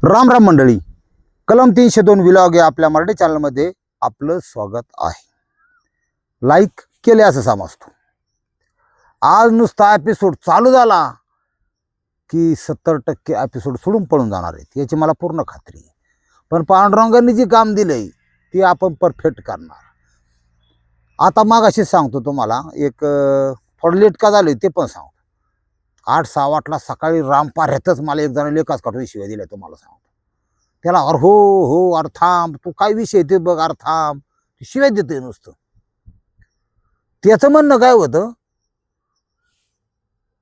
राम राम मंडळी, कलम 302 विलॉग या आपल्या मराठी चॅनलमध्ये आपलं स्वागत आहे. लाईक केले असं समजतो. आज नुसता एपिसोड चालू झाला की 70% एपिसोड सोडून पळून जाणार आहेत याची मला पूर्ण खात्री आहे. पण पांडुरंगांनी जे काम दिलंय ते आपण परफेक्ट करणार. आता मागाशीच सांगतो तुम्हाला, एक थोडं लेट का झालं ते पण सांगतो. 8-6 वाटला सकाळी रामपाऱ्यातच मला एक जण लेखाच काढून शिव्या दिल्या तुम्हाला सांगतो. त्याला अरे हो हो अरे थांब, तू काय विषय ते बघ, अरे थांब, शिवाय देते नुसतं. त्याचं म्हणणं काय होतं,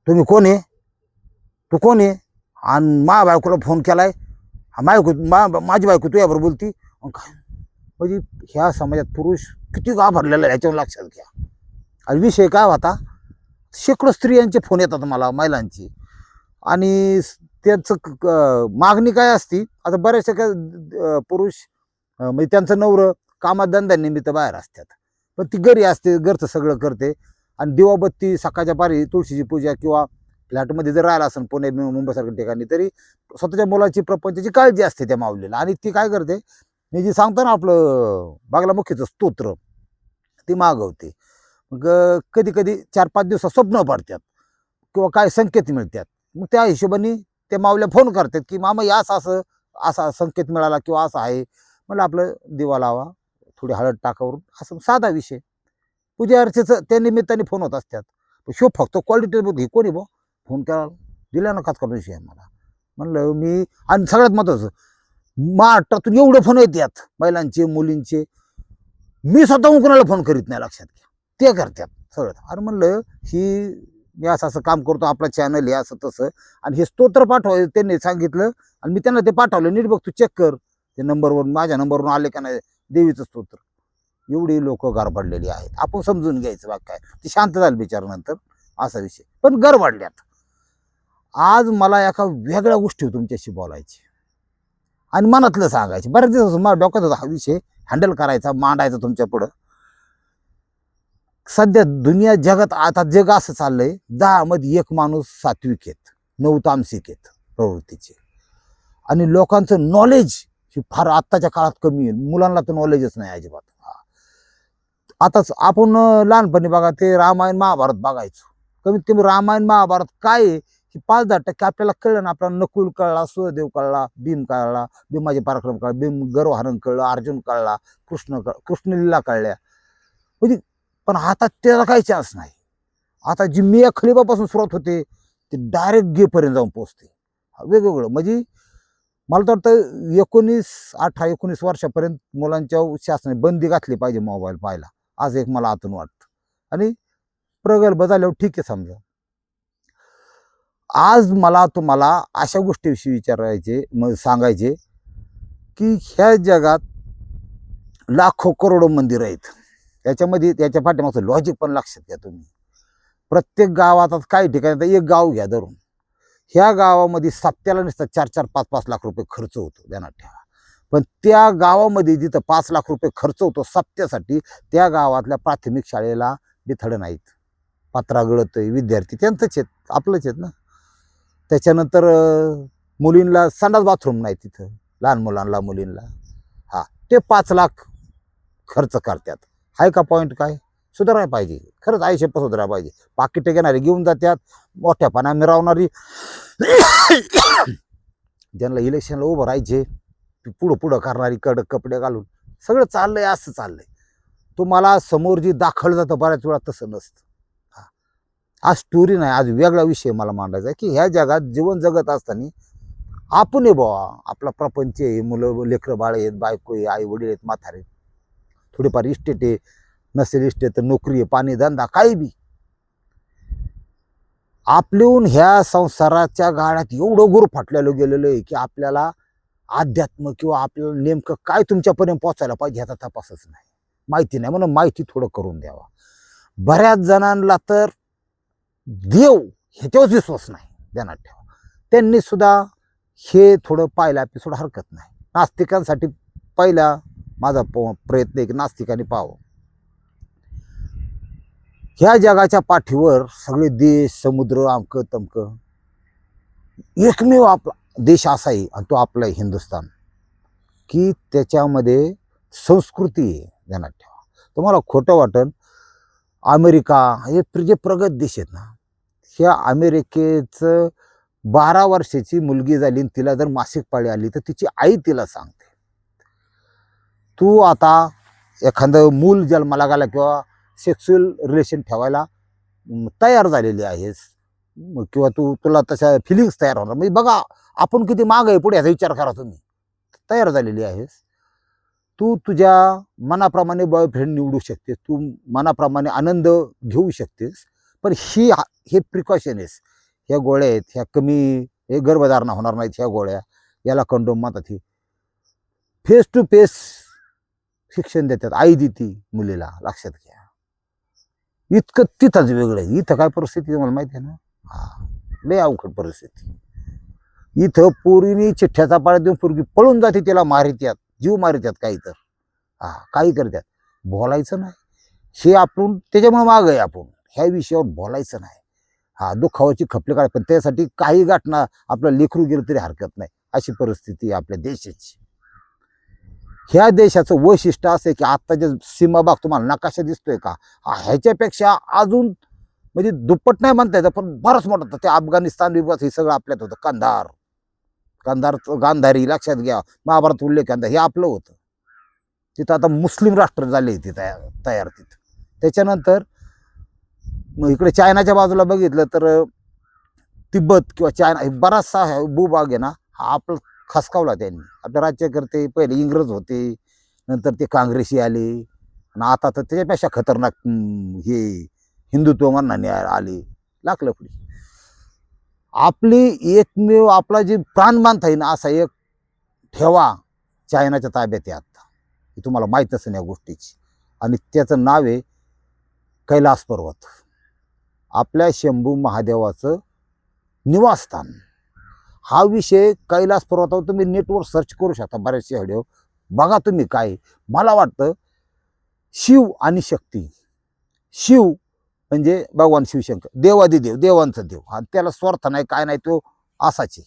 तुम्ही कोण आहे, तू कोण आहे, आणि माझ्या बायकोला फोन केलाय, माझी बायको तुझ्याबरोबर बोलती. काय म्हणजे ह्या समाजात पुरुष किती घाबरलेला आहे याच्यावर लक्षात घ्या. आणि विषय काय होता, शेकडो स्त्रियांचे फोन येतात मला, महिलांची, आणि त्यांचं मागणी काय असती. आता बरेचसे काय पुरुष म्हणजे त्यांचं नवरं कामात धंद्यानिमित्त बाहेर असतात, पण ती घरी असते, घरचं सगळं करते, आणि दिवाबत्ती सकाळच्या पारी तुळशीची पूजा किंवा फ्लॅटमध्ये जर राहिला असेल पुणे मुंबईसारख्या ठिकाणी तरी स्वतःच्या मुलाची प्रपंचाची काळजी असते त्या माऊलीला. आणि ती काय करते, मी जे सांगतो ना आपलं बागलामुखीचं स्तोत्र ती मागवते. मग कधी कधी 4-5 दिवसात स्वप्न पडतात किंवा काय संकेत मिळतात. मग त्या हिशोबाने ते माऊल्या फोन करतात की मामा या असं असा संकेत मिळाला किंवा असं आहे. मला आपलं दिवा लावा, थोडी हळद टाकावरून, असं साधा विषय. पूजा अर्चेचं त्या निमित्ताने फोन होत असतात. शो फक्त क्वालिटी बघ, हे कोणी बघ फोन करा दिला ना का विषय मला. म्हणलं मी, आणि सगळ्यात महत्वाचं, महाराष्ट्रातून एवढे फोन येतात महिलांचे मुलींचे, मी स्वतःहून कोणाला फोन करीत नाही, लक्षात घ्या. ते करतात सगळं. अरे म्हणलं ही मी असं असं काम करतो, आपला चॅनल आहे असं तसं, आणि हे स्तोत्र पाठवायचं त्यांनी सांगितलं, आणि मी त्यांना ते पाठवलं, नीट बघ तू चेक कर ते नंबरवरून, माझ्या नंबरवरून आले का नाही देवीचं स्तोत्र. एवढी लोक गरबडलेली आहेत, आपण समजून घ्यायचं बाग काय. ती शांत झाली बिचारानंतर, असा विषय. पण गरबडल्यात. आज मला एका वेगळ्या गोष्टी तुमच्याशी बोलायची आणि मनातलं सांगायचे. बऱ्याच दिवस मला डोक्यात होता हा विषय हँडल करायचा, मांडायचा तुमच्या पुढं. सध्या दुनिया जगात आता जग असं चाललंय, 10 मध्ये 1 माणूस सात्विक आहेत, 9 तामसिक आहेत प्रवृत्तीचे. आणि लोकांचं नॉलेज ही फार आत्ताच्या काळात कमी आहे. मुलांना तर नॉलेजच नाही अजिबात. आताच आपण लहानपणी बघा ते रामायण महाभारत बघायचो. कमीत कमी रामायण महाभारत काय आहे हे 5-10% आपल्याला कळलं ना. आपल्याला नकुल कळला, सहदेव कळला, भीम कळला, भीमाचे पराक्रम कळला, भीम गर्वहरण कळलं, अर्जुन कळला, कृष्णलीला कळल्या. म्हणजे पण आता त्याला काही चान्स नाही. आता जी मिया खलिफापासून सुरुवात होते ते डायरेक्ट गेपर्यंत जाऊन पोहोचते. वेगवेगळं म्हणजे मला तर वाटतं 18-19 वर्षापर्यंत मुलांच्या शासनाने बंदी घातली पाहिजे मोबाईल पाहायला, आज एक मला आतून वाटतं. आणि प्रगल्भ झाल्यावर ठीक आहे समजा. आज मला तुम्हाला अशा गोष्टीविषयी विचारायचे, मग सांगायचे की ह्या जगात लाखो करोडो मंदिर आहेत. त्याच्यामध्ये त्याच्या पाठीमागचं लॉजिक पण लक्षात घ्या तुम्ही. प्रत्येक गावात काही ठिकाणी, एक गाव घ्या धरून, ह्या गावामध्ये सप्त्याला नुसतं 4-4, 5-5 लाख रुपये खर्च होतो, ध्यानात ठेवा. पण त्या गावामध्ये जिथं 5 लाख रुपये खर्च होतो सप्त्यासाठी, त्या गावातल्या प्राथमिक शाळेला बिथडं नाहीत. पत्रा गळत विद्यार्थी त्यांचंच आहेत, आपलंच आहेत ना. त्याच्यानंतर मुलींना संडास बाथरूम नाही तिथं, लहान मुलांना मुलींना. ते 5 लाख खर्च करतात. हाय का पॉईंट? काय सुधारायला पाहिजे, खरंच आयुष्य सुधारायला पाहिजे. पाकिट घेणारे घेऊन जातात, मोठ्यापणा मिरवणारी, ज्यांना इलेक्शनला उभं राहायचे पुढं करणारी कडक कपडे घालून, सगळं चाललंय असं चाललंय. तुम्हाला समोर जी दाखल जातं बऱ्याच वेळा तसं नसतं. आज स्टोरी नाही, आज वेगळा विषय मला मांडायचा आहे की ह्या जगात जीवन जगत असताना आपण आहे बुवा, आपला प्रपंच आहे, मुलं लेकरं बाळ आहेत, बायको आहे, आई वडील आहेत, म्हातारे, थोडीफार इस्टेट आहे, नसेल इस्टेट तर नोकरी आहे, पाणी धंदा काही बी. आपल्याहून ह्या संसाराच्या गाड्यात एवढं गुर फाटलेलं गेलेलं आहे की आपल्याला अध्यात्म किंवा आपल्याला नेमकं काय तुमच्यापर्यंत पोचायला पाहिजे ह्याचा तपासच नाही, माहिती नाही. म्हणून माहिती थोडं करून द्यावा. बऱ्याच जणांना तर देव ह्याच्यावरच विश्वास नाही, ध्यानात ठेवा. त्यांनी सुद्धा हे थोडं पाहायला एपिसोड हरकत नाही. नास्तिकांसाठी पहिला माझा प्रयत्न आहे की नास्तिकांनी पाहावं. ह्या जगाच्या पाठीवर सगळे देश, समुद्र, अमकं तमकं, एकमेव आपला देश असा आहे आणि तो आपला आहे हिंदुस्थान, की त्याच्यामध्ये संस्कृती आहे. ध्यानात ठेवा. तुम्हाला खोटं वाटन, अमेरिका हे जे प्रगत देश आहेत ना, ह्या अमेरिकेचं 12 वर्षाची मुलगी झाली आणि तिला जर मासिक पाळी आली तर तिची आई तिला सांगते, तू आता एखादं मूल जन्माला गेला किंवा सेक्शुअल रिलेशन ठेवायला तयार झालेली आहेस, किंवा तुला तशा फिलिंग्स तयार होणार. म्हणजे बघा आपण किती माग आहे पुढे, याचा विचार करा तुम्ही. तयार झालेली आहेस, तू तुझ्या मनाप्रमाणे बॉयफ्रेंड निवडू शकतेस, तू मनाप्रमाणे आनंद घेऊ शकतेस, पण हे प्रिकॉशन आहेस. ह्या गोळ्या आहेत, ह्या कमी, हे गर्भधारणा होणार नाहीत ह्या गोळ्या, याला कंडोम म्हणतात. ही फेस टू फेस शिक्षण देतात, आई देती मुलीला. लक्षात घ्या. इतकं तिथंच वेगळं आहे. इथं काय परिस्थिती तुम्हाला माहिती आहे ना? हा, लय अवघड परिस्थिती. इथं पोरीनी चिठ्ठ्याचा पाळ्या देऊन पोरगी पळून जाते, तिला मारित्यात, जीव मारित्यात काही तर. हा, काही करतात. बोलायचं नाही हे आपण, त्याच्यामुळे माग आहे आपण. ह्या विषयावर बोलायचं नाही. हा, दुःखावाची खपली काढ, पण त्यासाठी काही गाठणं आपलं लेकरू गेलं तरी हरकत नाही, अशी परिस्थिती आहे आपल्या देशाची. ह्या देशाचं वैशिष्ट्य असं आहे की आत्ता जे सीमा भाग तुम्हाला नकाशा दिसतोय का, ह्याच्यापेक्षा अजून म्हणजे दुप्पट नाही म्हणता येतं, पण बरंच मोठं होतं. ते अफगाणिस्तान विभाग हे सगळं आपल्यात होतं. गांधारी. लक्षात घ्या, महाभारत उल्लेख कांदा हे आपलं होतं. तिथं आता मुस्लिम राष्ट्र झाले तयार तिथं. त्याच्यानंतर इकडे चायनाच्या बाजूला बघितलं तर तिब्बत किंवा चायना, बराचसा भूभाग आहे ना, हा आपलं खसकावला त्यांनी. आपले राज्यकर्ते पहिले इंग्रज होते, नंतर ते काँग्रेसी आले, आणि आता तर त्याच्यापेक्षा खतरनाक हे हिंदुत्व म्हणणाने आले. लागलं पुढे. आपली एकमेव आपला जे प्राण मानता येईल असा एक ठेवा चायनाच्या ताब्यात आहे आता. तुम्हाला माहीत नसेल या गोष्टीची, आणि त्याचं नाव आहे कैलास पर्वत. आपल्या शंभू महादेवाचं निवासस्थान. हा विषय कैलास पर्वतावर तुम्ही नेटवर सर्च करू शकता, बरेचसे व्हिडिओ बघा तुम्ही. काय मला वाटतं, शिव आणि शक्ती. शिव म्हणजे भगवान शिवशंकर, देवादिदेव, देवांचा देव. हा, त्याला स्वार्थ नाही काय नाही, तो असाचे.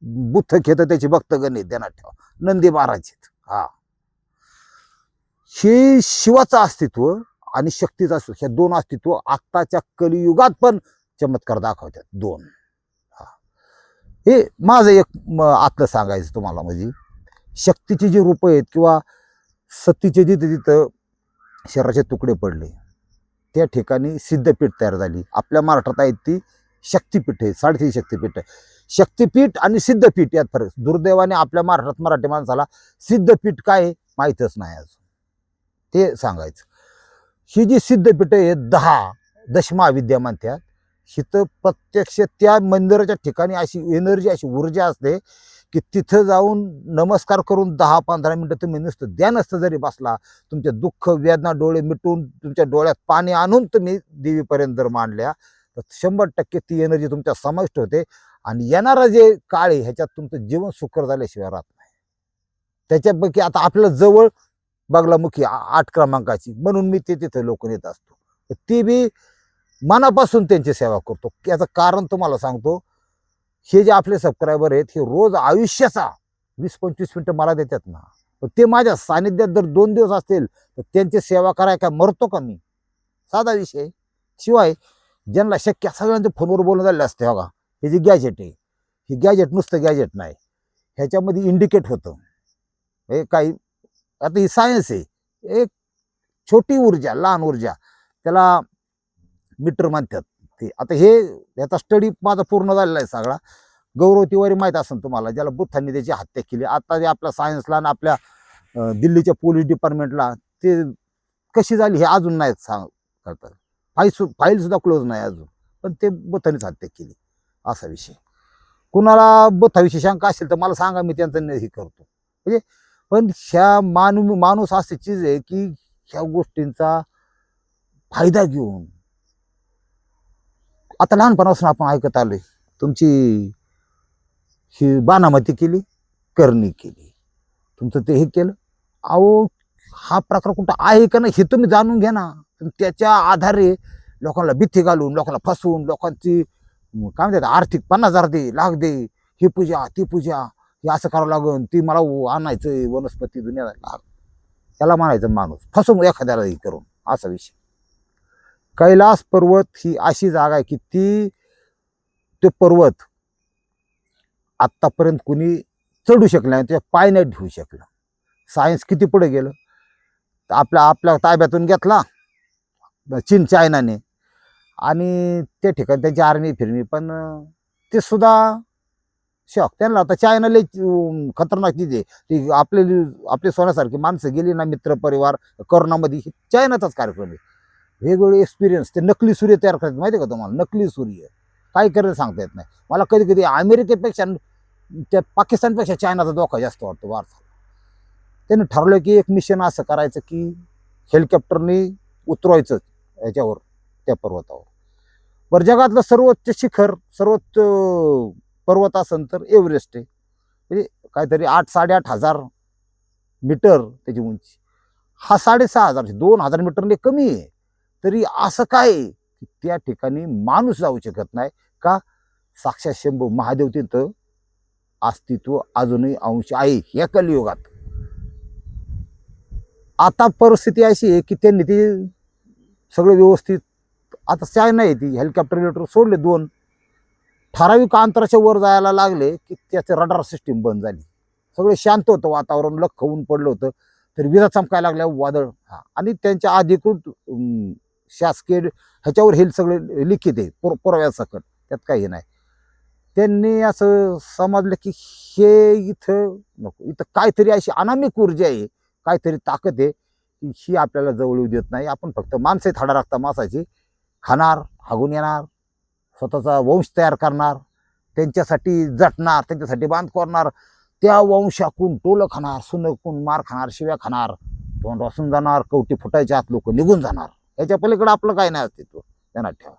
बुद्ध खेत त्याचे भक्तगण आहेत, ध्यानात ठेवा. नंदी महाराज आहेत. हा, हे शिवाचं अस्तित्व आणि शक्तीचं अस्तित्व, हे दोन अस्तित्व आत्ताच्या कलियुगात पण चमत्कार दाखवतात. दोन. हे माझं एक आतलं सांगायचं तुम्हाला. म्हणजे शक्तीची जी रूप आहेत किंवा सतीचे जिथे जिथं शरीराचे तुकडे पडले त्या ठिकाणी सिद्धपीठ तयार झाली. आपल्या महाराष्ट्रात आहेत ती शक्तिपीठ आहे, 3.5 शक्तिपीठ आहे. शक्तिपीठ आणि सिद्धपीठ यात फरक. दुर्दैवाने आपल्या महाराष्ट्रात मराठी माणसाला सिद्धपीठ काय माहीतच नाही अजून, ते सांगायचं. ही जी सिद्धपीठ आहे 10 दशमहाविद्या म्हणतात. हिथं प्रत्यक्ष त्या मंदिराच्या ठिकाणी अशी एनर्जी, अशी ऊर्जा असते की तिथं जाऊन नमस्कार करून 10-15 मिनटं तुम्ही नुसतं ध्यानस्थ जरी बसला, तुमचे दुःख वेदना डोळे मिटून तुमच्या डोळ्यात पाणी आणून तुम्ही देवीपर्यंत जर मांडल्या तर 100% ती एनर्जी तुमच्या समाविष्ट होते. आणि येणारा जे काळ आहे ह्याच्यात तुमचं जीवन सुकर झाल्याशिवाय राहत नाही. त्याच्यापैकी आता आपल्या जवळ बागलामुखी 8 क्रमांकाची, म्हणून मी तिथे लोक येत असतो. ती बी मनापासून त्यांची सेवा करतो. याचं कारण तुम्हाला सांगतो, हे जे आपले सबस्क्रायबर आहेत हे रोज आयुष्याचा 20-25 मिनिटं मला देतात ना, ते माझ्या सानिध्यात जर 2 दिवस असतील तर त्यांची सेवा करायला काय मरतो का मी? साधा विषय. शिवाय ज्यांना शक्य सगळ्यांच्या फोनवर बोलणं झाले असते. बघा, हे जे गॅजेट आहे, हे गॅजेट नुसतं गॅजेट नाही, ह्याच्यामध्ये इंडिकेट होतं. हे काही आता ही सायन्स आहे. एक छोटी ऊर्जा, लहान ऊर्जा, त्याला मीटर म्हणतात ते. आता हे याचा स्टडी माझा पूर्ण झालेला आहे सगळा. गौरव तिवारी माहीत असेल तुम्हाला, ज्याला बुद्धांनी त्याची हत्या केली. आता जे आपल्या सायन्सला आणि आपल्या दिल्लीच्या पोलीस डिपार्टमेंटला ते कशी झाली हे अजून नाही करतात. फाईल सुद्धा क्लोज नाही अजून, पण ते बुद्धांनीच हत्या केली, असा विषय. कुणाला बुद्धाविषयी शंका असेल तर मला सांगा, मी त्यांचं हे करतो. म्हणजे पण ह्या माणूस अशी चीज आहे की ह्या गोष्टींचा फायदा घेऊन आता लहानपणापासून आपण ऐकत आलोय, तुमची ही बानामती केली, करणी केली, तुमचं ते हे केलं. अहो, हा प्रकार कुठं आहे का नाही हे तुम्ही जाणून घ्या ना. त्याच्या आधारे लोकांना भीती घालून, लोकांना फसवून, लोकांची काय म्हणतात आर्थिक 50,000 दे, लाख दे, ही पूजा ती पूजा, हे असं करावं लागेल, ती मला आणायचं वनस्पती दुनिया, त्याला म्हणायचं माणूस फसवून एखाद्याला हे करून, असा विषय. कैलास पर्वत ही अशी जागा आहे की ते पर्वत आत्तापर्यंत कुणी चढू शकलं नाही, त्याच्या पाय नाही ठेवू शकलं. सायन्स किती पुढे गेलं, आपल्या ताब्यातून घेतला चीन चायनाने, आणि त्या ठिकाणी त्यांची आर्मी फिरणी, पण ते सुद्धा शॉक त्यांना होता. चायनाला खतरनाक चीज आहे ती. आपले सोन्यासारखी माणसं गेली ना, मित्र परिवार करोनामध्ये, चायनाचाच कार्यक्रम आहे. वेगवेगळे एक्सपिरियन्स, ते नकली सूर्य तयार करतात माहिती आहे का तुम्हाला, नकली सूर्य काय करायचं सांगता येत नाही मला. कधी कधी अमेरिकेपेक्षा त्या पाकिस्तानपेक्षा चायनाचा धोका जास्त वाटतो भारताला. त्याने ठरवलं की एक मिशन असं करायचं की हेलिकॉप्टरने उतरवायचं याच्यावर, त्या पर्वतावर. बरं, जगातलं सर्वोच्च शिखर, सर्वोच्च पर्वत असेल तर एव्हरेस्ट आहे. म्हणजे काहीतरी 8,500 मीटर त्याची उंची. हा 6,500 2,000 मीटरने कमी आहे. तरी असं काय की त्या ठिकाणी माणूस जाऊ शकत नाही का? साक्षात शंभू महादेव तिथं अस्तित्व अजूनही अंश आहे या कलियुगात. आता परिस्थिती अशी आहे की त्यांनी ती सगळं व्यवस्थित, आता चायना आहे ती हेलिकॉप्टर सोडले 2, ठराविक अंतराच्या वर जायला लागले की त्याचं रडार सिस्टीम बंद झाली. सगळं शांत होतं वातावरण, लख होऊन पडलं होतं, तर विजा चमकायला लागल्या, वादळ. आणि त्यांच्या अधिकृत शासकीय ह्याच्यावर हे सगळे लिखित आहे पुराव्यासकट, त्यात काही नाही. त्यांनी असं समजलं की हे इथं नको, इथं काहीतरी अशी अनामिक ऊर्जा आहे, काहीतरी ताकद आहे की ही आपल्याला जवळ येऊ देत नाही. आपण फक्त माणसं थाडा राखता मासाची खाणार, हागून येणार, स्वतःचा वंश तयार करणार, त्यांच्यासाठी झटणार, त्यांच्यासाठी बांध करणार, त्या वंशाकून टोलं खाणार, सुनकून मार खाणार, शिव्या खाणार, तोंड वासून जाणार, कवटी फुटायच्या आत लोक निघून जाणार. याच्या पलीकडे आपलं काय नाही अस्तित्व, ध्यानात ठेवा.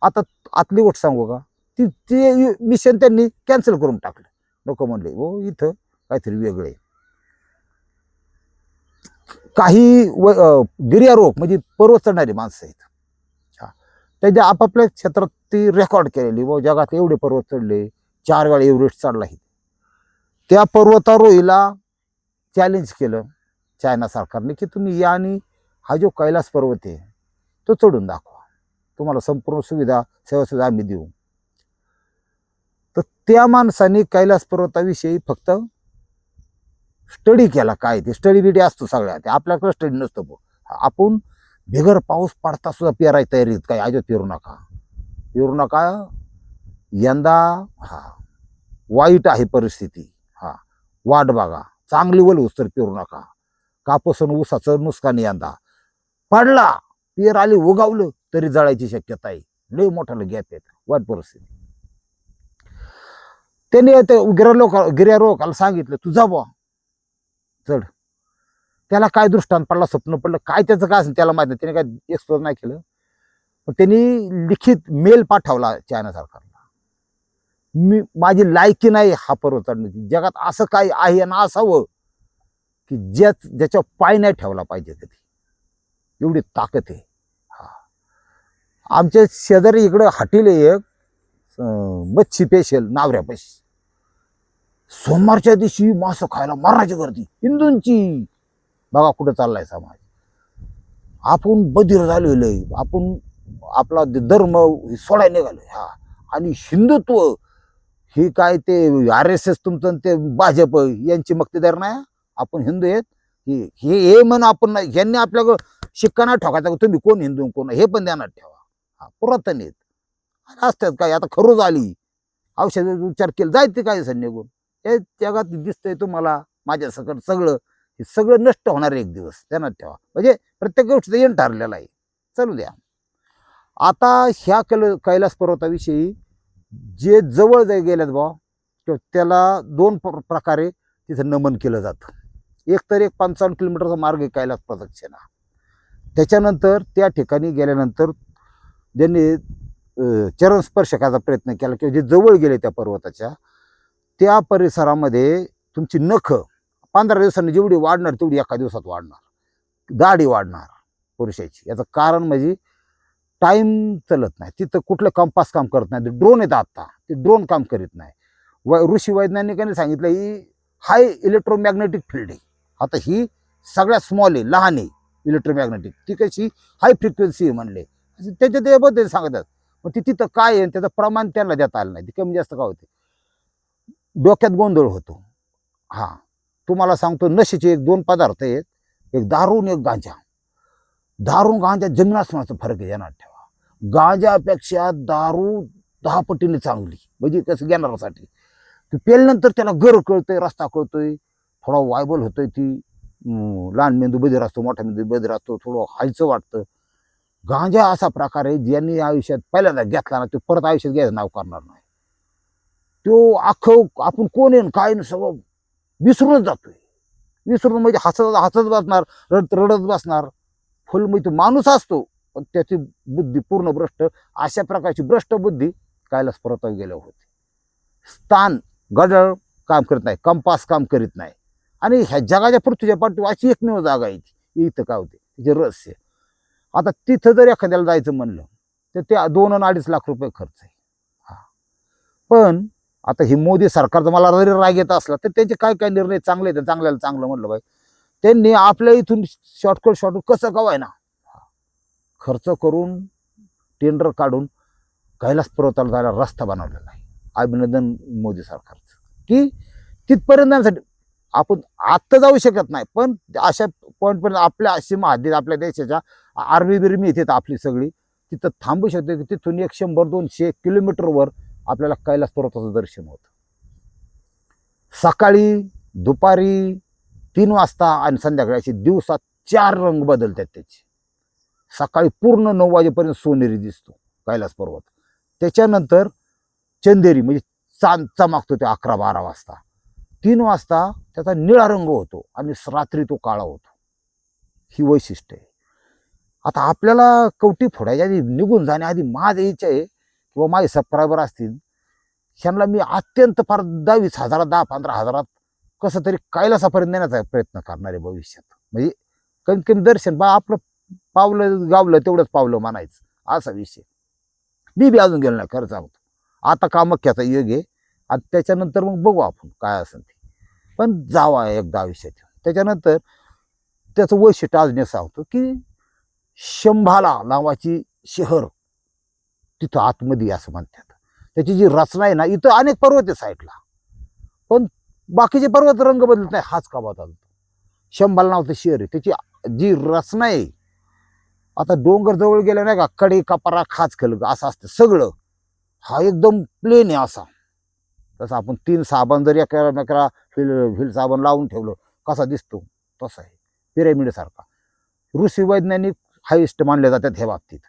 आता आतली गोष्ट सांगू का, ते मिशन त्यांनी कॅन्सल करून टाकलं. लोक म्हणले हो इथं काहीतरी वेगळे. काही गिर्यारोहक म्हणजे पर्वत चढणारी माणसं आहेत, त्यांच्या आपापल्या क्षेत्रात ती रेकॉर्ड केलेली. व जगात एवढे पर्वत चढले, 4 वेळा एव्हरेस्ट चढला. त्या पर्वतारोहीला चॅलेंज केलं चायना सरकारने की तुम्ही या आणि हा जो कैलास पर्वत आहे तो चढून दाखवा, तुम्हाला संपूर्ण सुविधा सेवा आम्ही देऊ. तर त्या माणसाने कैलास पर्वताविषयी फक्त स्टडी केला. काय ते स्टडी बिडी असतो सगळ्या, ते आपल्याकडे स्टडी नसतो. आपण बिगर पाऊस पडता सुद्धा पेरायची तयारीत, काय अजिबात पेरू नका, पेरू नका यंदा. वाईट आहे परिस्थिती, वाट बघा, चांगली वलूस तर पेरू नका. कापूस आणि ऊसाचं नुकसान यंदा. पडला, पेर आली, उगावलं तरी जळायची शक्यता आहे, लय मोठा गॅप आहे, वाईट परिस्थिती. त्यांनी गिर्यारोहकाला सांगितलं तू जा बुवा चढ. त्याला काय दृष्टांत पडला, स्वप्न पडलं, काय त्याचं काय असेल त्याला माहिती नाही, त्याने काय एक्सप्लोर नाही केलं. पण त्यांनी लिखित मेल पाठवला चायना सरकारला, माझी लायकी नाही हा पर्वत चढण्याची, जगात असं काय आहे आणि असावं की ज्याच्या पाय नाही ठेवला पाहिजे कधी, एवढी ताकद आहे. आमच्या शेजारी इकडं हॉटेल आहे एक, मच्छी पेशल नावऱ्यापाशी, सोमवारच्या दिवशी मासं खायला मरणाची गर्दी हिंदूंची. बघा कुठं चाललाय समाज. आपण बधीर झालेलो आहे, आपण आपला धर्म सोडायला निघालो. आणि हिंदुत्व ही काय ते RSS तुमचं ते भाजप यांची मक्तेदार नाही, आपण हिंदू आहेत हे म्हण आपण नाही. ह्यांनी आपल्याकडं शिक्का नाही ठोकायचा तुम्ही कोण हिंदू कोण, हे पण ध्यानात ठेवा. पुरातन आहेत असतात काय, आता खरोच आली औषध उपचार केले जायचे काय सण निघून. हे जगात दिसतंय तुम्हाला माझ्या सकट सगळं, हे सगळं नष्ट होणार एक दिवस, ध्यानात ठेवा. म्हणजे प्रत्येक गोष्टीचा येण ठरलेला आहे. चलू द्या. आता ह्या कैलास पर्वताविषयी जे जवळ गेल्यात बा, त्याला 2 प्रकारे तिथं नमन केलं जातं. एक तर एक 55 किलोमीटरचा मार्ग आहे कैलास प्रदक्षिणा. त्याच्यानंतर त्या ठिकाणी गेल्यानंतर ज्यांनी चरण स्पर्श करायचा प्रयत्न केला किंवा जे जवळ गेले त्या पर्वताच्या, त्या परिसरामध्ये तुमची नख 15 दिवसांनी जेवढी वाढणार तेवढी एका दिवसात वाढणार, दाढी वाढणार पुरुषाची. याचं कारण म्हणजे टाईम चलत नाही तिथं, कुठलं कंपास काम करत नाही, ड्रोन येतं आता, ते ड्रोन काम करीत नाही. ऋषी वैज्ञानिकांनी सांगितलं ही हाय इलेक्ट्रोमॅग्नेटिक फील्ड आहे. आता ही सगळ्यात स्मॉल आहे, लहान आहे इलेक्ट्रोमॅग्नेटिक, ती कशी हाय फ्रिक्वेन्सी आहे म्हणले. त्याच्या त्याबद्दल सांगतात. मग ती तिथं काय आहे त्याचं प्रमाण त्यांना देता आलं नाही, ती कमी जास्त का होते, डोक्यात गोंधळ होतो. हा तुम्हाला सांगतो, नशेचे एक दोन पदार्थ आहेत, एक दारू आणि एक गांजा. दारू गांजा जमीन आसमानाचा फरक आहे, ध्यानात ठेवा. गांजापेक्षा दारू 10 पटीने चांगली, म्हणजे कसं घेणाऱ्यासाठी. ती पेल्यानंतर त्याला गर कळतोय, रस्ता कळतोय, थोडा वायबल होतोय, ती लहान मेंदू बधीर असतो, मोठा मेंदू बधीर असतो, थोडं हायचं वाटतं. गांजा असा प्रकार आहे ज्यांनी आयुष्यात पहिल्यांदा घेतला ना तो परत आयुष्यात घ्यायचं नाव करणार नाही. तो अख्खं आपण कोण आहे काय सगळं विसरूनच जातोय. विसरून म्हणजे हसत हसत बसणार, रडत रडत बसणार. फुल म्हणजे माणूस असतो पण त्याची बुद्धी पूर्ण भ्रष्ट. अशा प्रकारची भ्रष्ट बुद्धी कैलास पर्वतावर गेल्यावर होते. स्थान गडळ काम करत नाही, कंपास काम करीत नाही. आणि ह्या जगाच्या पृथ्वीच्या पाठीवर अशी एकमेव जागा आहे इथं काय होते तिचे रहस्य. आता तिथं जर एखाद्याला जायचं म्हणलं तर ते 2 आणि 2.5 लाख रुपये खर्च आहे. हा पण आता ही मोदी सरकारचा मला जरी राग येत असला तर त्यांचे काय काय निर्णय चांगले आहेत, चांगल्याला चांगलं म्हणलं पाहिजे. त्यांनी आपल्या इथून शॉर्टकट कसं कवाय ना खर्च करून टेंडर काढून कैलास पर्वताला जायला रस्ता बनवलेला आहे. अभिनंदन मोदी सरकारचं की तिथपर्यंत जाण्यासाठी. आपण आत्ता जाऊ शकत नाही पण अशा पॉईंटपर्यंत आपल्या सीमा हद्दीत आपल्या देशाच्या आर्मी बिर्मी येतात आपली सगळी, तिथं थांबू शकते. तिथून 100-200 किलोमीटरवर आपल्याला कैलास पर्वताचं दर्शन होतं. सकाळी, दुपारी 3 वाजता आणि संध्याकाळी असे दिवसात 4 रंग बदलतात त्याचे. सकाळी पूर्ण 9 वाजेपर्यंत सोनेरी दिसतो कैलास पर्वत. त्याच्यानंतर चंदेरी म्हणजे चांद चमकतो ते 11-12 वाजता. 3 वाजता त्याचा निळा रंग होतो आणि रात्री तो काळा होतो. ही वैशिष्ट्य आहे. आता आपल्याला कवटी फोडायच्या आधी निघून जाण्याआधी माझी इच्छा आहे किंवा माझे सबस्क्रायबर असतील ह्यांना मी अत्यंत फार 10,000 10-15,000 कसं तरी कैलासापर्यंत नेण्याचा प्रयत्न करणार आहे भविष्यात. म्हणजे कमीत कमी दर्शन आपलं पावलं गावलं तेवढंच पावलं म्हणायचं असा विषय. मी बी अजून गेलो नाही खरं सांगतो. आता कामाख्याचा योग आहे आणि त्याच्यानंतर मग बघू आपण काय असेल ते. पण जावा एकदा आयुष्यात. त्याच्यानंतर त्याचं वैशिष्ट्य अजून सांगतो की शंभाला नावाची शहर तिथं आतमध्ये असं म्हणतात. त्याची जी रचना आहे ना, इथं अनेक पर्वत आहे साईडला पण बाकीचे पर्वत रंग बदलत नाही, हाच का बदलतो. शंभाला नावाचं शहर आहे, त्याची जी रचना आहे. आता डोंगर जवळ गेलं नाही का, कडे कपारा खाच खलग असं असतं सगळं. हा एकदम प्लेन आहे असा. तसं आपण 3 साबण जर एका व्हील साबण लावून ठेवलं कसा दिसतो तसा आहे, पिरॅमिड सारखा. ऋषी वैज्ञानिक हायेस्ट मानले जातात ह्या बाबतीत.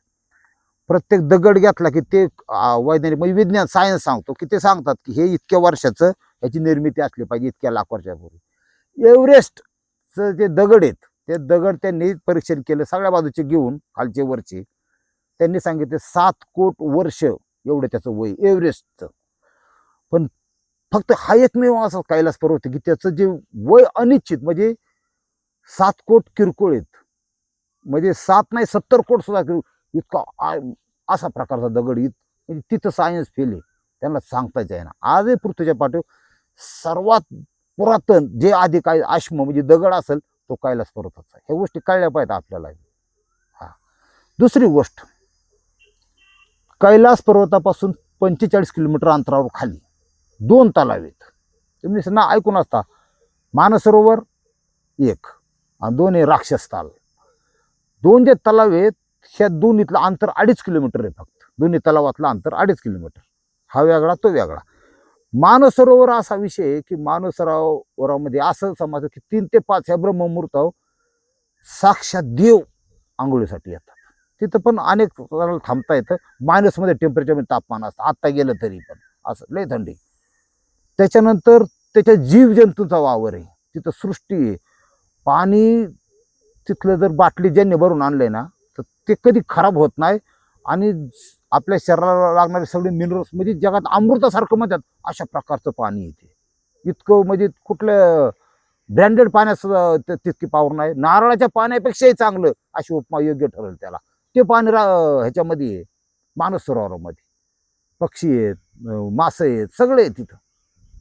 प्रत्येक दगड घेतला की ते वैज्ञानिक म्हणजे विज्ञान सायन्स सांगतो की ते सांगतात की हे इतक्या वर्षाचं याची निर्मिती असली पाहिजे, इतक्या लाख वर्षापूर्वी. एव्हरेस्टचं जे दगड आहेत ते दगड त्यांनी परीक्षण केलं सगळ्या बाजूचे घेऊन खालचे वरचे. त्यांनी सांगितले 7 कोटी वर्ष एवढं त्याचं वय एव्हरेस्टचं. पण फक्त हा एकमेव असा कैलास पर्वत की त्याचं जे वय अनिश्चित म्हणजे 7 कोटी किरकोळ आहेत. म्हणजे 7 नाही 70 कोटी सुद्धा इतका असा प्रकारचा दगड म्हणजे तिथं सायन्स फेल आहे, त्यांना सांगताच आहे ना. आजही पृथ्वीच्या पाठीवर सर्वात पुरातन जे आधी काय आश्म म्हणजे दगड असेल तो कैलास पर्वताचा आहे. ह्या गोष्टी कळल्या पाहिजेत आपल्याला. हा दुसरी गोष्ट, कैलास पर्वतापासून 45 किलोमीटर अंतरावर खाली 2 तलाव आहेत. तुम्ही ना ऐकून असता, मानसरोवर एक आणि 2 आहे राक्षस ताल. 2 जे तलाव आहेत ह्या दोन्हीतलं अंतर 2.5 किलोमीटर आहे फक्त. दोन्ही तलावातलं अंतर 2.5 किलोमीटर. हा वेगळा तो वेगळा. मानसरोवर असा विषय आहे की मानसरोवरामध्ये असं समजतं की 3 ते 5 ह्या ब्रह्ममुहूर्तावर साक्षात देव आंघोळीसाठी येतात. तिथं पण अनेक थांबता येतं. मायनसमध्ये टेम्परेचर तापमान असतं, आत्ता गेलं तरी पण असं लय थंडी. त्याच्यानंतर त्याच्या जीवजंतूचा वावर आहे तिथं, सृष्टी आहे. पाणी तिथलं जर बाटली ज्यांनी भरून आणलंय ना तर ते कधी खराब होत नाही आणि आपल्या शरीराला लागणारे सगळे मिनरल्स म्हणजे जगात अमृतासारखं म्हणतात अशा प्रकारचं पाणी येते. इतकं म्हणजे कुठलं ब्रँडेड पाण्याचं तितकी पावर नाही. नारळाच्या पाण्यापेक्षाही चांगलं अशी उपमा योग्य ठरेल त्याला. ते पाणी ह्याच्यामध्ये आहे मानस सरोवरामध्ये. पक्षी आहेत, मासे आहेत, सगळे आहेत तिथं.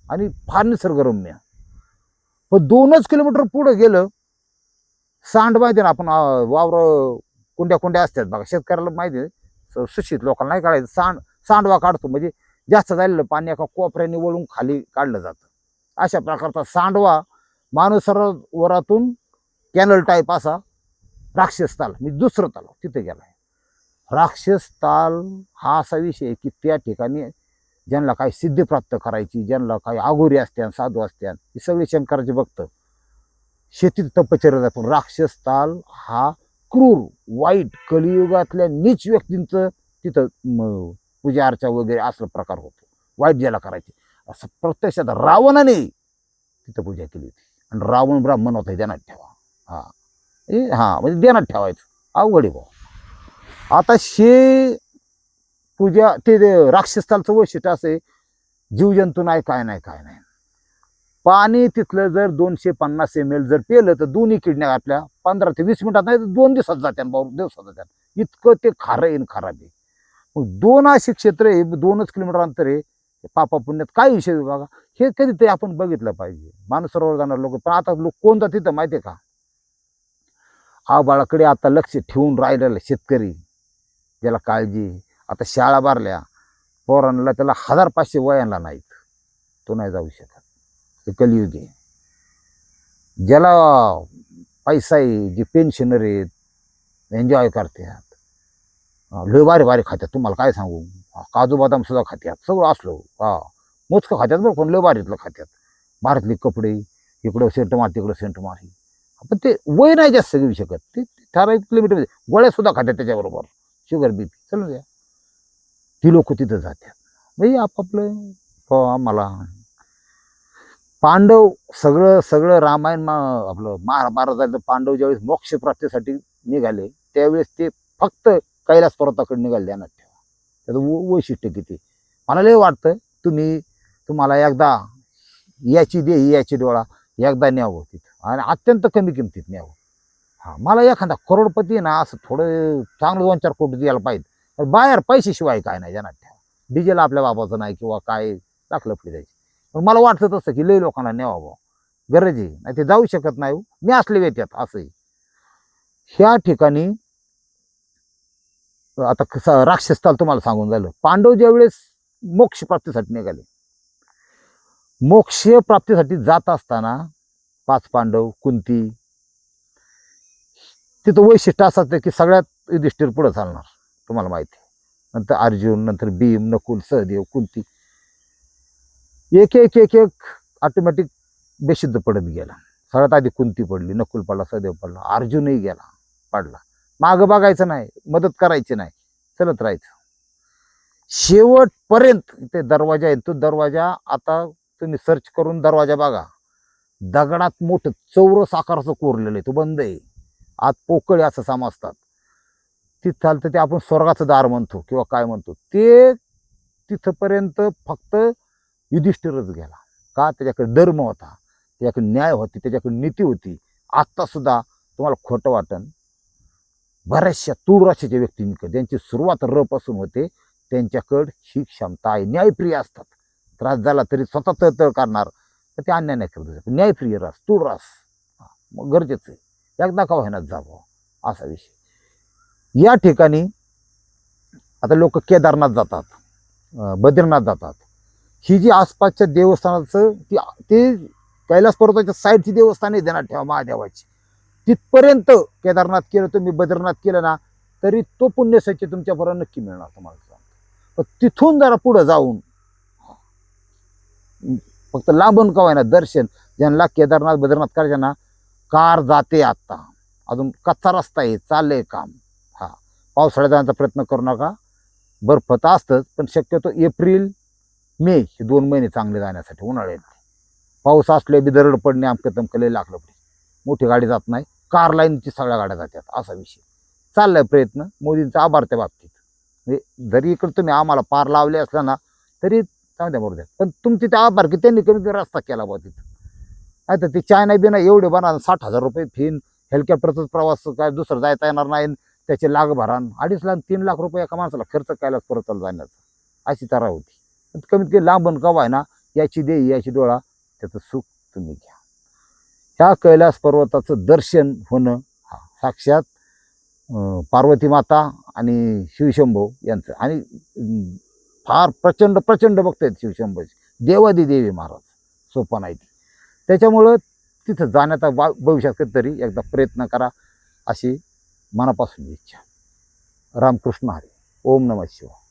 आणि फार निसर्गरम्य. पण 2च किलोमीटर पुढे गेलं, सांड माहिती ना आपण वावर कुंड्या कुंड्या असतात बघा, शेतकऱ्याला माहिती आहे, सुशिक्षित लोकांना नाही काढायचं. सांडवा काढतो म्हणजे जास्त झालेलं पाणी एका कोपऱ्याने वळून खाली काढलं जातं. अशा प्रकारचा सांडवा मानस सरोवरातून कॅनल टाईप असा राक्षस ताल, मी दुसरं तलाव तिथे गेलाय. राक्षस ताल हा असा विषय आहे की त्या ठिकाणी ज्यांना काही सिद्धी प्राप्त करायची, ज्यांना काही आगोरी असत्या, साधू असत्या, ही सगळी शंकराचे भक्त शेतीत तपश्चर्या जातो. राक्षस ताल हा क्रूर, वाईट, कलियुगातल्या नीच व्यक्तींचं तिथं पूजा अर्चा वगैरे असला प्रकार होतो. वाईट ज्याला करायचे असं प्रत्यक्षात रावणाने तिथं पूजा केली होती. आणि रावण ब्राह्मण होता, ध्यानात ठेवा. हा म्हणजे ध्यानात ठेवायचं, अवघड आहे भाऊ. आता शे पूजा ते राक्षसतालचं वैशिष्ट्य असं आहे, जीवजंतू नाही, काय नाही, काय नाही. पाणी तिथलं जर 250 ml जर पेलं तर दोन्ही किडण्या आपल्या 15 ते 20 मिनिटात नाही तर 2 दिवसात जात्या, दिवसात जात्या. इतकं ते खारं येईन, खराब आहे. मग 2 अशी क्षेत्र आहे, 2च किलोमीटर अंतर आहे. पापा पुण्यात काय विषय बघा, हे कधीतरी आपण बघितलं पाहिजे. माणूस सरोवर जाणार लोक, पण आता लोक कोण जात तिथं माहितीये का? हा बाळाकडे आता लक्ष ठेवून राहिलेला शेतकरी, ज्याला काळजी. आता शाळा भरल्या पोरांना, त्याला 1500 वयांना नाहीत, तो नाही जाऊ शकत. ते कलियुग आहे. ज्याला पैसा आहे, जे पेन्शनर आहेत, एन्जॉय करतात, लय भारी भारी खात्यात, तुम्हाला काय सांगू, काजू बदाम सुद्धा खात्यात, सगळं असलं. मोजकं खात्यात बरं, पण लय भारीतलं खात्यात. भारतले कपडे, इकडं सेंट मार, तिकडं सेंट मार. पण ते वय नाही जास्त घेऊ शकत. ते ठराविक किलोमीटर गोळ्या सुद्धा खात्यात त्याच्याबरोबर, शुगर बीपी चलू द्या. ती लोक तिथं जातात. म्हणजे आपापलं आम्हाला पांडव सगळं रामायण आपलं महाभारताचं पांडव ज्यावेळेस मोक्ष प्राप्तीसाठी निघाले त्यावेळेस ते फक्त कैलास पर्वताकडे निघाले. ध्यानात ठेवा, त्याचं वैशिष्ट्य किती. मला लय वाटतं तुम्हाला एकदा याची डोळा एकदा न्यावं तिथं, आणि अत्यंत कमी किमतीत न्यावं. मला एखादा करोडपती ना असं थोडं चांगलं 2-4 कोटी द्यायला पाहिजे. बाहेर पैशाशिवाय काय नाही, ध्यानात ठेवा. डिझेल आपल्या बाबाचं नाही किंवा काय टाकलं पुढे जायचं. पण मला वाटतं तसं की लय लोकांना न्यावं, गरज आहे, नाही ते जाऊ शकत नाही. मी असले येतात असंही. ह्या ठिकाणी आता कसं राक्षसताल तुम्हाला सांगून झालं. पांडव ज्यावेळेस मोक्ष प्राप्तीसाठी निघाले, मोक्ष प्राप्तीसाठी जात असताना 5 पांडव, कुंती, तिथं वैशिष्ट्य असं की सगळ्यात युधिष्ठिर पुढे चालणार, तुम्हाला माहिती आहे. नंतर अर्जुन, नंतर भीम, नकुल, सहदेव, कुंती, एक एक एक एक ऑटोमॅटिक बेशुद्ध पडत गेला. सगळ्यात आधी कुंती पडली, नकुल पडला, सहदेव पडला, अर्जुनही गेला, पडला. मागं बघायचं नाही, मदत करायची नाही, चलत राहायचं शेवटपर्यंत. ते दरवाजा आहे, तो दरवाजा आता तुम्ही सर्च करून दरवाजा बघा, दगडात मोठं चौरस आकाराचं कोरलेलं आहे, तो बंद आहे. आत पोकळे असं समजतात. तिथं चालतं ते आपण स्वर्गाचं दार म्हणतो किंवा काय म्हणतो, ते तिथपर्यंत फक्त युधिष्ठिरच गेला. का? त्याच्याकडे धर्म होता, त्याच्याकडे न्याय होती, त्याच्याकडे नीती होती. आत्ता सुद्धा तुम्हाला खोटं वाटन, बऱ्याचशा तुळराशीच्या व्यक्तींकडे ज्यांची सुरुवात र पासून होते त्यांच्याकडे ही क्षमता आहे. न्यायप्रिय असतात. त्रास झाला तरी स्वतः तळतळ करणार, तर ते अन्याय नाही करत. न्यायप्रिय रास, तुळरास मग गरजेचं आहे. एकदा का होईनाच जावं, असा विषय. या ठिकाणी आता लोक केदारनाथ जातात, बद्रीनाथ जातात. ही जी आसपासच्या देवस्थानाचं ते कैलास पर्वताच्या साईडची देवस्थान आहे, ध्यानात ठेवा, महादेवाची. तिथपर्यंत केदारनाथ केलं तुम्ही, बद्रीनाथ केलं ना, तरी तो पुण्यसच्चे तुमच्यापर्यंत नक्की मिळणार तुम्हाला. पण तिथून जरा पुढं जाऊन फक्त लांबून का होईना दर्शन, ज्यांना केदारनाथ बद्रीनाथ करायचं ना, कार जाते आता, अजून कच्चा रस्ता आहे, चाललंय काम. पावसाळ्यात जाण्याचा प्रयत्न करू नका. बर्फ तर असतंच, पण शक्यतो एप्रिल मे हे 2 महिने चांगले जाण्यासाठी. उन्हाळ्यात पाऊस असले बी दरड पडणे, आमकं तमकं लय लागलं पडे. मोठी गाडी जात नाही, कार लाईनची सगळ्या गाड्या जातात, असा विषय चाललाय. प्रयत्न मोदींचा आभार त्या बाबतीत. म्हणजे जरी इकडे तुम्ही आम्हाला पार लावले असला ना तरी चांगल्या बरोबर, पण तुमचे ते आभार की त्यांनी कमी रस्ता केला बा तिथं. नाही तर ते चायना बिना एवढे बना 60,000 रुपये फीन, हेलिकॉप्टरचाच प्रवास काय दुसरं जायचा येणार नाही, त्याचे लाख भरान 2.5 लाख 3 लाख रुपये एका माणसाला खर्च केलाच परत जाण्याचा, अशी तरा होती. कमीत कमी लांबन कवा आहे ना याची देई याची डोळा, त्याचं सुख तुम्ही घ्या. ह्या कैलास पर्वताचं दर्शन होणं हा साक्षात पार्वती माता आणि शिवशंभो यांचं, आणि फार प्रचंड प्रचंड भक्त आहेत शिवशंभोचे, देवादिदेवी महाराज, सोपा नाही ती. त्याच्यामुळं तिथं जाण्याचा भविष्यात कधीतरी एकदा प्रयत्न करा, अशी मनापासून इच्छा. रामकृष्ण हरी. ओम नमः शिवाय.